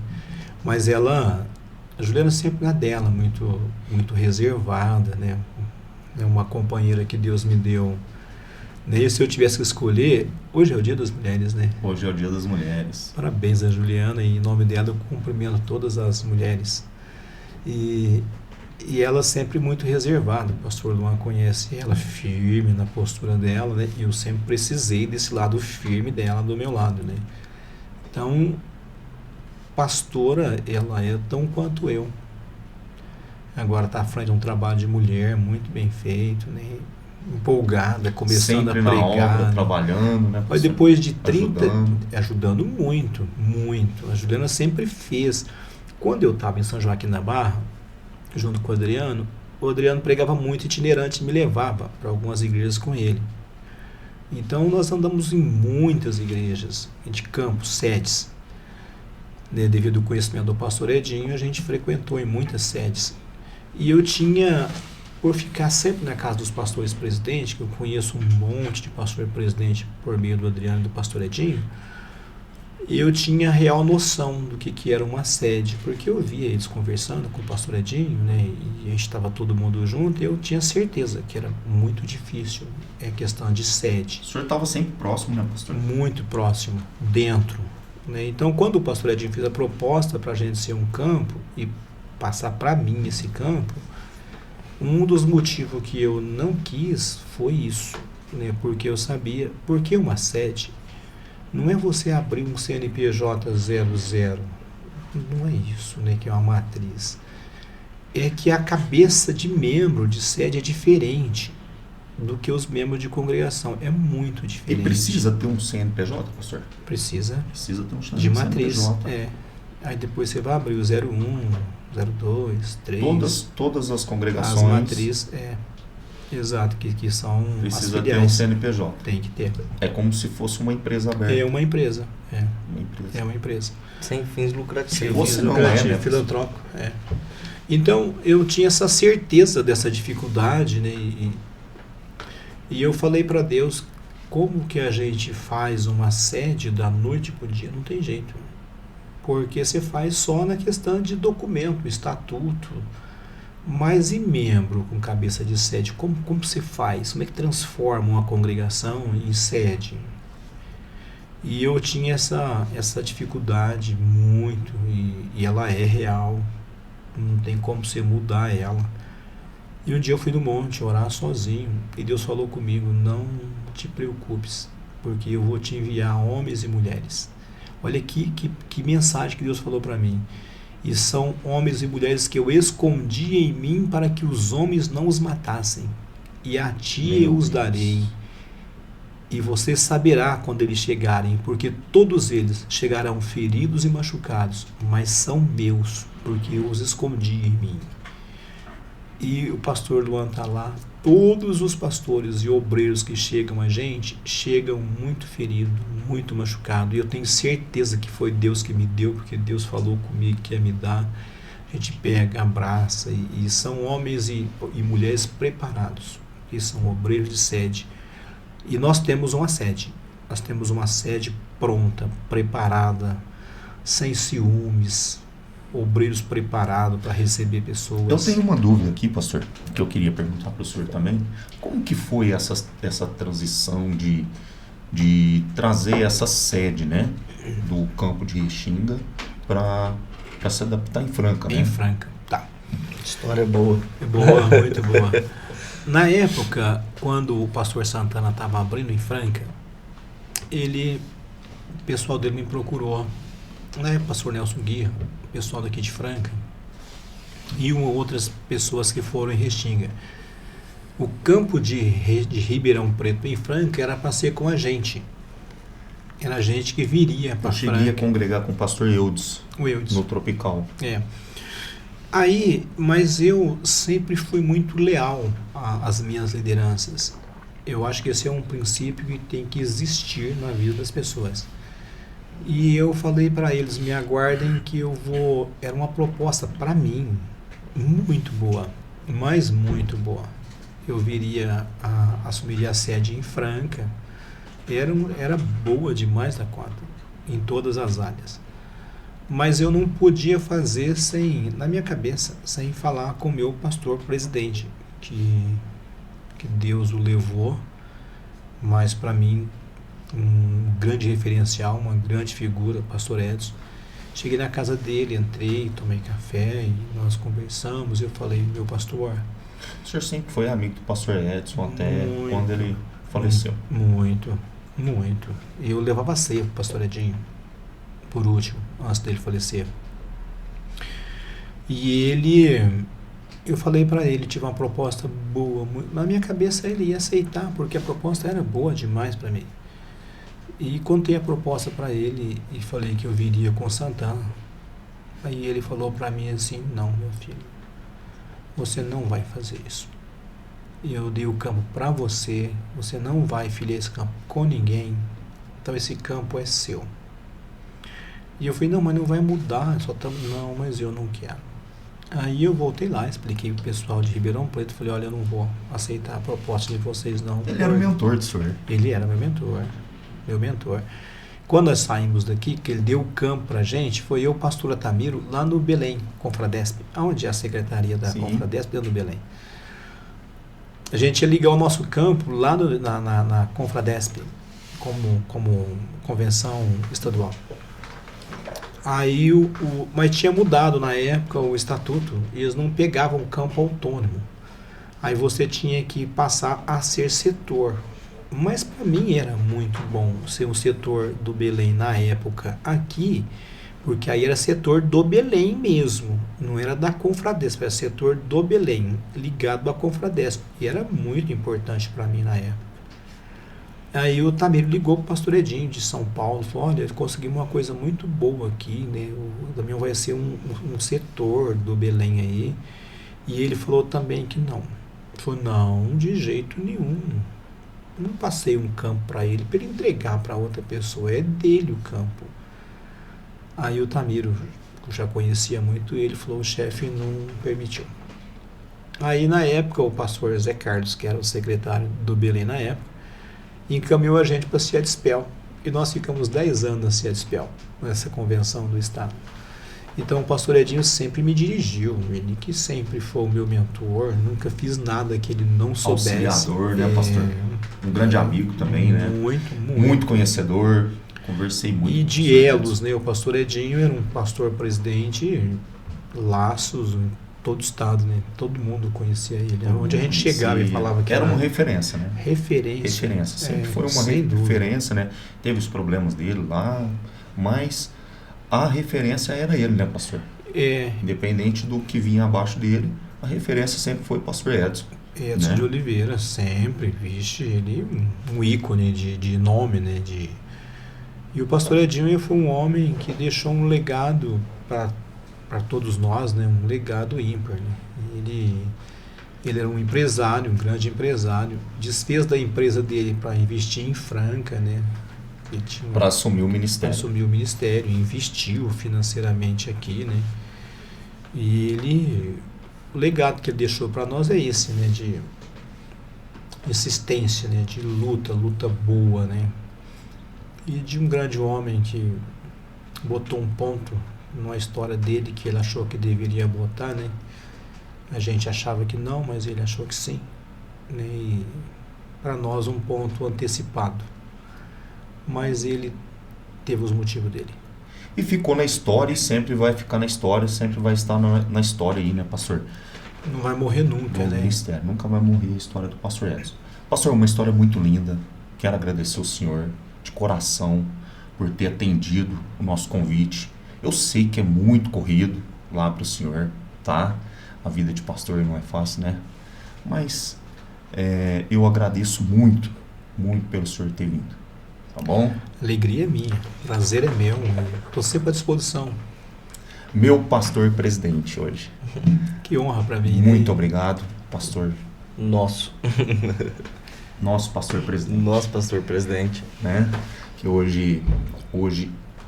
Mas a Juliana sempre na dela, muito, muito reservada, né? É uma companheira que Deus me deu. E se eu tivesse que escolher, hoje é o Dia das Mulheres, né? Hoje é o Dia das Mulheres. Parabéns a Juliana, e em nome dela eu cumprimento todas as mulheres. E ela sempre muito reservada, o pastor Luan conhece ela, firme na postura dela, né? E eu sempre precisei desse lado firme dela do meu lado, né? Então, pastora, ela é tão quanto eu. Agora está à frente de um trabalho de mulher muito bem feito, né? Empolgada, começando sempre a pregar. na obra, trabalhando, né? Mas depois de 30... Ajudando muito, muito. A Juliana sempre fez. Quando eu estava em São Joaquim da Barra, junto com o Adriano pregava muito itinerante, me levava para algumas igrejas com ele. Então nós andamos em muitas igrejas, de campos, sedes. Né? Devido ao conhecimento do pastor Edinho, a gente frequentou em muitas sedes. E eu tinha, por ficar sempre na casa dos pastores presidentes, que eu conheço um monte de pastor presidente por meio do Adriano e do pastor Edinho, eu tinha real noção do que era uma sede, porque eu via eles conversando com o pastor Edinho, né, e a gente estava todo mundo junto, e eu tinha certeza que era muito difícil, questão de sede. O senhor estava sempre próximo, né, pastor? Muito próximo, dentro. Né? Então, quando o pastor Edinho fez a proposta para a gente ser um campo e passar para mim esse campo, um dos motivos que eu não quis foi isso, né, porque eu sabia, porque uma sede não é você abrir um CNPJ 00, não é isso, né, que é uma matriz. É que a cabeça de membro de sede é diferente do que os membros de congregação, é muito diferente. E precisa ter um CNPJ, pastor? Precisa ter um CNPJ. De matriz, Aí depois você vai abrir o 01, 02, 3. Todas as congregações. As matrizes, exato, que são precisa as ter um CNPJ. Tem que ter. É como se fosse uma empresa aberta. É uma empresa. É uma empresa. Sem fins lucrativos. Sem fins lucrativos, filantrópico. Então, eu tinha essa certeza dessa dificuldade, né? E eu falei para Deus, como que a gente faz uma sede da noite para o dia? Não tem jeito. Porque você faz só na questão de documento, estatuto. Mas e membro com cabeça de sede? Como você faz? Como é que transforma uma congregação em sede? E eu tinha essa dificuldade muito, e ela é real. Não tem como você mudar ela. E um dia eu fui no monte orar sozinho, e Deus falou comigo, não te preocupes, porque eu vou te enviar homens e mulheres. Olha que mensagem que Deus falou para mim. E são homens e mulheres que eu escondi em mim para que os homens não os matassem. E a ti eu os darei. E você saberá quando eles chegarem, porque todos eles chegarão feridos e machucados, mas são meus, porque eu os escondi em mim. E o pastor Luan está lá. Todos os pastores e obreiros que chegam a gente, chegam muito feridos, muito machucados. E eu tenho certeza que foi Deus que me deu, porque Deus falou comigo que ia me dar. A gente pega, abraça, e são homens e mulheres preparados que são obreiros de sede. E nós temos uma sede. Nós temos uma sede pronta, preparada, sem ciúmes, obreiros preparados para receber pessoas. Eu tenho uma dúvida aqui, pastor, que eu queria perguntar para o senhor também. Como que foi essa transição de trazer essa sede, né, do campo de Restinga para se adaptar em Franca, né? Em Franca, tá. História boa. Boa, muito boa. Na época, quando o pastor Santana estava abrindo em Franca, o pessoal dele me procurou, né, o pastor Nelson Guia, o pessoal daqui de Franca, e outras pessoas que foram em Restinga. O campo de Ribeirão Preto em Franca era para ser com a gente. Era a gente que viria para Franca. Eu cheguei a congregar com o pastor Eudes, o Eudes, no Tropical. Aí, mas eu sempre fui muito leal às minhas lideranças. Eu acho que esse é um princípio que tem que existir na vida das pessoas. E eu falei para eles, me aguardem que eu vou... Era uma proposta para mim muito boa, mas muito boa. Eu assumiria a sede em Franca. Era boa demais da conta, em todas as áreas. Mas eu não podia fazer na minha cabeça, sem falar com o meu pastor presidente, que Deus o levou, mas para mim um grande referencial, uma grande figura, pastor Edson. Cheguei na casa dele, entrei, tomei café e nós conversamos. Eu falei, meu pastor... O senhor sempre foi amigo do pastor Edson até muito, quando ele faleceu? Muito, muito. Eu levava ceia pro pastor Edinho, por último, antes dele falecer. E eu falei para ele, tive uma proposta boa, na minha cabeça ele ia aceitar, porque a proposta era boa demais para mim. E contei a proposta para ele e falei que eu viria com Santana. Aí ele falou para mim assim, não, meu filho, você não vai fazer isso. Eu dei o campo para você, você não vai filiar esse campo com ninguém, então esse campo é seu. E eu falei, não, mas não vai mudar, não, mas eu não quero. Aí eu voltei lá, expliquei pro pessoal de Ribeirão Preto, falei, olha, eu não vou aceitar a proposta de vocês não. Ele era o mentor do senhor. Ele era meu mentor. Quando nós saímos daqui, que ele deu o campo pra gente, foi eu, pastor Atamiro, lá no Belém, Confradesp, onde é a secretaria da Confradesp, dentro do Belém. A gente ia ligar o nosso campo lá na Confradesp, como convenção estadual. Aí, mas tinha mudado na época o estatuto, e eles não pegavam o campo autônomo. Aí você tinha que passar a ser setor. Mas para mim era muito bom ser um setor do Belém na época aqui, porque aí era setor do Belém mesmo, não era da Confradesp, era setor do Belém, ligado à Confradesp, e era muito importante para mim na época. Aí o Tamiro ligou para o pastor Edinho de São Paulo, falou, olha, conseguimos uma coisa muito boa aqui, né? O Damião vai ser um setor do Belém aí, e ele falou também que não. Ele falou, não, de jeito nenhum. Não passei um campo para ele entregar para outra pessoa, é dele o campo. Aí o Tamiro, que eu já conhecia muito ele, falou, o chefe não permitiu. Aí na época o pastor Zé Carlos, que era o secretário do Belém na época, encaminhou a gente para a Ciadispel. E nós ficamos 10 anos na Ciadispel, nessa convenção do Estado. Então o pastor Edinho sempre me dirigiu, ele que sempre foi o meu mentor, nunca fiz nada que ele não soubesse. Auxiliador, né, pastor? Um grande amigo também, né? Muito conhecedor, conversei muito. E de elos, né? O pastor Edinho era um pastor presidente, laços em todo o estado, né? Todo mundo conhecia ele. Onde a gente chegava e falava que era uma referência, né? Referência. Sempre foi uma referência, né? Teve os problemas dele lá, mas a referência era ele, né, pastor? Independente do que vinha abaixo dele, a referência sempre foi o pastor Edson. Edson, né? De Oliveira, sempre, vixe, ele um ícone de nome, né? E o pastor Edinho foi um homem que deixou um legado para todos nós, né? Um legado ímpar, né? Ele era um empresário, um grande empresário, desfez da empresa dele para investir em Franca, né? Para assumir o ministério. Investiu financeiramente aqui, né? E o legado que ele deixou para nós é esse, né? insistência, né, de luta boa, né, e de um grande homem que botou um ponto numa história dele que ele achou que deveria botar, né, a gente achava que não, mas ele achou que sim, né, e para nós um ponto antecipado, mas ele teve os motivos dele. E ficou na história e sempre vai ficar na história, sempre vai estar na história aí, né, pastor? Não vai morrer nunca, Do né? ministério. Nunca vai morrer a história do pastor Edson. Pastor, uma história muito linda. Quero agradecer o senhor de coração por ter atendido o nosso convite. Eu sei que é muito corrido lá para o senhor, tá? A vida de pastor não é fácil, né? Mas eu agradeço muito, muito pelo senhor ter vindo. Tá bom? Alegria é minha, prazer é meu, estou sempre à disposição. Meu pastor presidente hoje. Que honra para mim. Muito obrigado, pastor. Nosso Nosso pastor presidente. Nosso pastor presidente. Né? Que hoje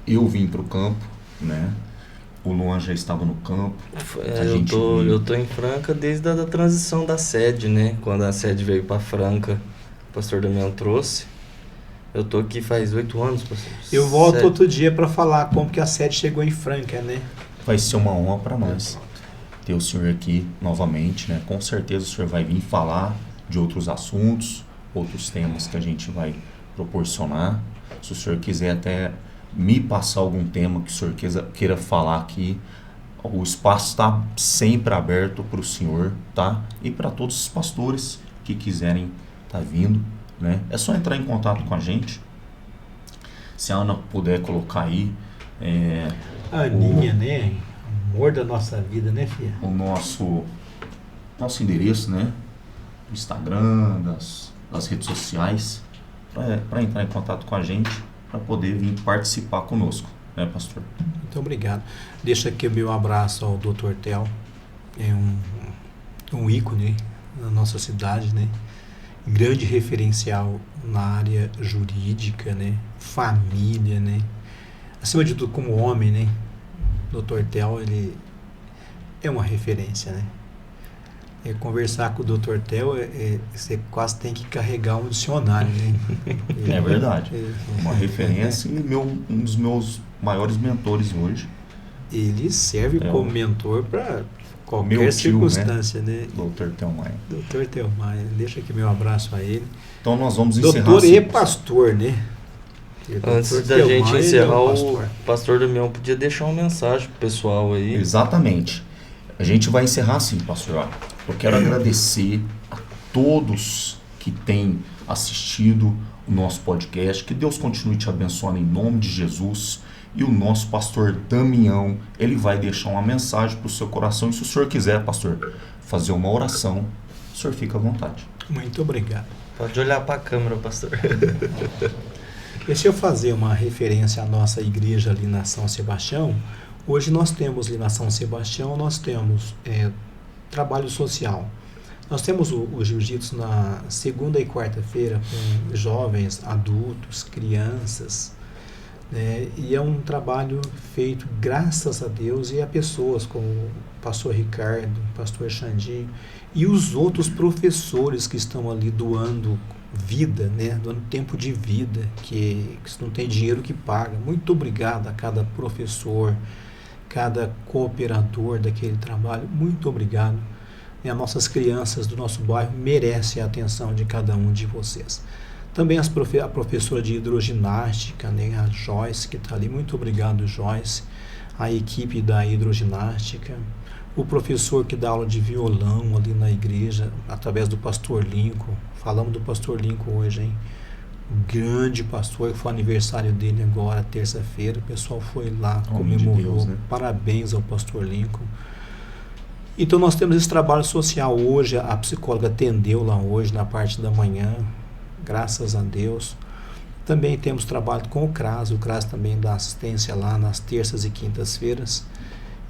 eu vim para o campo, né? O Luan já estava no campo. Eu tô em Franca desde a da transição da sede, né? Quando a sede veio para Franca, o pastor Damião trouxe. Eu tô aqui faz 8 anos, pastor. Eu volto outro dia para falar como que a sede chegou em Franca, né? Vai ser uma honra para nós ter o senhor aqui novamente, né? Com certeza o senhor vai vir falar de outros assuntos, outros temas que a gente vai proporcionar. Se o senhor quiser até me passar algum tema que o senhor queira falar aqui, o espaço está sempre aberto para o senhor, tá? E para todos os pastores que quiserem estar vindo, né? É só entrar em contato com a gente. Se a Ana puder colocar aí A Aninha, né? Amor da nossa vida, né, filha? o nosso endereço, né? Do Instagram, das redes sociais, para entrar em contato com a gente, para poder vir participar conosco, né, pastor? Muito obrigado. Deixa aqui o meu abraço ao Dr. Tel, é um ícone na nossa cidade, né? Grande referencial na área jurídica, né? Família, né? Acima de tudo, como homem, né? Dr. Tel, ele é uma referência, né? Conversar com o Dr. Tel, você quase tem que carregar um dicionário, né? É verdade. Uma referência e um dos meus maiores mentores hoje. Ele serve como mentor para qualquer meu tio, circunstância, né? Dr. Tel Maia. Dr. Tel Maia, deixa aqui meu abraço a ele. Então nós vamos encerrar. Doutor assim, e pastor, né? Antes da gente encerrar, o pastor Damião podia deixar uma mensagem pro pessoal aí. Exatamente. A gente vai encerrar assim, pastor. Eu quero agradecer a todos que têm assistido o nosso podcast. Que Deus continue te abençoando em nome de Jesus. E o nosso pastor Damião, ele vai deixar uma mensagem para o seu coração. E se o senhor quiser, pastor, fazer uma oração, o senhor fica à vontade. Muito obrigado. Pode olhar para a câmera, pastor. Deixa eu fazer uma referência à nossa igreja ali na São Sebastião. Hoje nós temos ali na São Sebastião, nós temos trabalho social. Nós temos o jiu-jitsu na segunda e quarta-feira com jovens, adultos, crianças, né? E é um trabalho feito, graças a Deus, e a pessoas como o pastor Ricardo, o pastor Xandinho e os outros professores que estão ali doando vida, né? Doando tempo de vida, que não tem dinheiro que paga. Muito obrigado a cada professor, cada cooperador daquele trabalho, muito obrigado. E as nossas crianças do nosso bairro merecem a atenção de cada um de vocês. Também a professora de hidroginástica, né, a Joyce, que está ali, muito obrigado, Joyce. A equipe da hidroginástica, o professor que dá aula de violão ali na igreja, através do pastor Lincoln. Falamos do pastor Lincoln hoje, hein? Grande pastor, que foi aniversário dele agora, terça-feira. O pessoal foi lá, comemorou. De Deus, né? Parabéns ao pastor Lincoln. Então nós temos esse trabalho social hoje. A psicóloga atendeu lá hoje na parte da manhã, graças a Deus. Também temos trabalho com o CRAS também dá assistência lá nas terças e quintas-feiras.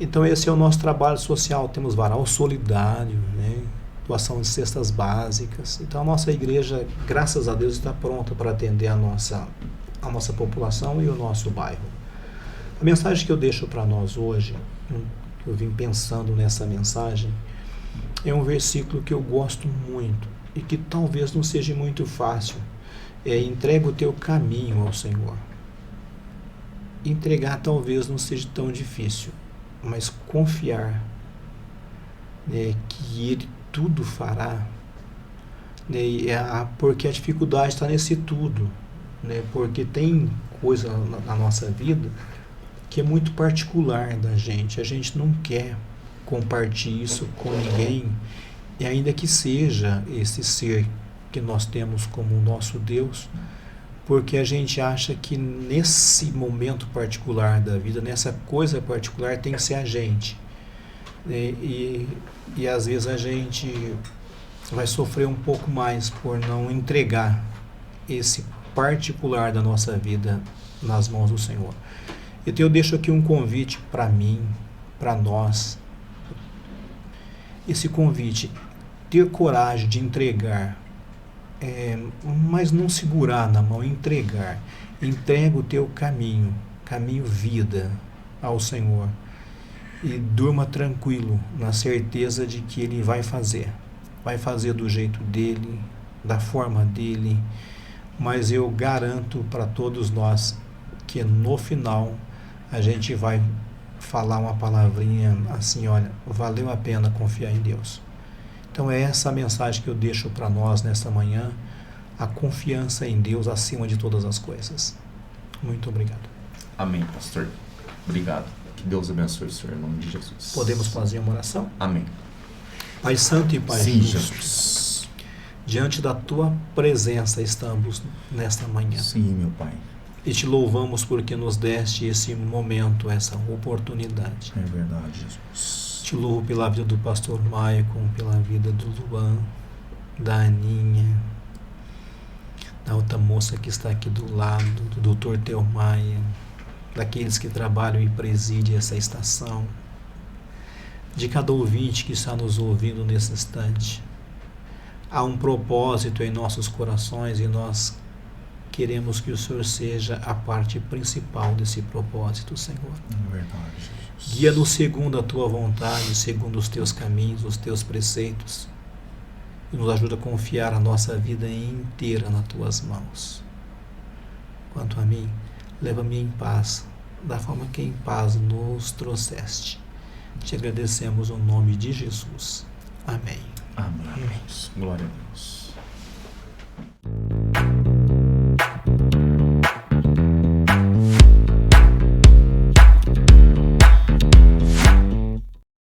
Então esse é o nosso trabalho social. Temos varal solidário, né? Doação de cestas básicas. Então a nossa igreja, graças a Deus, está pronta para atender a nossa população e o nosso bairro. A mensagem que eu deixo para nós hoje, eu vim pensando nessa mensagem, é um versículo que eu gosto muito. e que talvez não seja muito fácil. Entrega o teu caminho ao Senhor. Entregar talvez não seja tão difícil, mas confiar, né, que Ele tudo fará, né, porque a dificuldade está nesse tudo, né, porque tem coisa na nossa vida que é muito particular da gente. A gente não quer compartilhar isso com ninguém, e ainda que seja esse ser que nós temos como o nosso Deus, porque a gente acha que nesse momento particular da vida, nessa coisa particular, tem que ser a gente. E às vezes a gente vai sofrer um pouco mais por não entregar esse particular da nossa vida nas mãos do Senhor. Então eu deixo aqui um convite para mim, para nós. Esse convite, ter coragem de entregar, mas não segurar na mão, entregar. Entrega o teu caminho vida ao Senhor, e durma tranquilo na certeza de que Ele vai fazer do jeito dele, da forma dele, mas eu garanto para todos nós que no final a gente vai falar uma palavrinha assim: olha, valeu a pena confiar em Deus. Então é essa a mensagem que eu deixo para nós nesta manhã, a confiança em Deus acima de todas as coisas. Muito obrigado. Amém, pastor. Obrigado. Que Deus abençoe o senhor, em nome de Jesus. Podemos fazer uma oração? Amém. Pai Santo e Pai Sim, Justo, Jesus. diante da Tua presença estamos nesta manhã. Sim, meu Pai. E te louvamos porque nos deste esse momento, essa oportunidade. É verdade, Jesus. Te louvo pela vida do pastor Maicon, pela vida do Luan, da Aninha, da outra moça que está aqui do lado, do Dr. Teo Maia, daqueles que trabalham e presidem essa estação, de cada ouvinte que está nos ouvindo nesse instante. Há um propósito em nossos corações e nós queremos que o Senhor seja a parte principal desse propósito, Senhor. É verdade, Jesus. Guia-nos segundo a Tua vontade, segundo os Teus caminhos, os Teus preceitos, e nos ajuda a confiar a nossa vida inteira nas Tuas mãos. Quanto a mim, leva-me em paz, da forma que em paz nos trouxeste. Te agradecemos no nome de Jesus. Amém. Amém. Glória a Deus.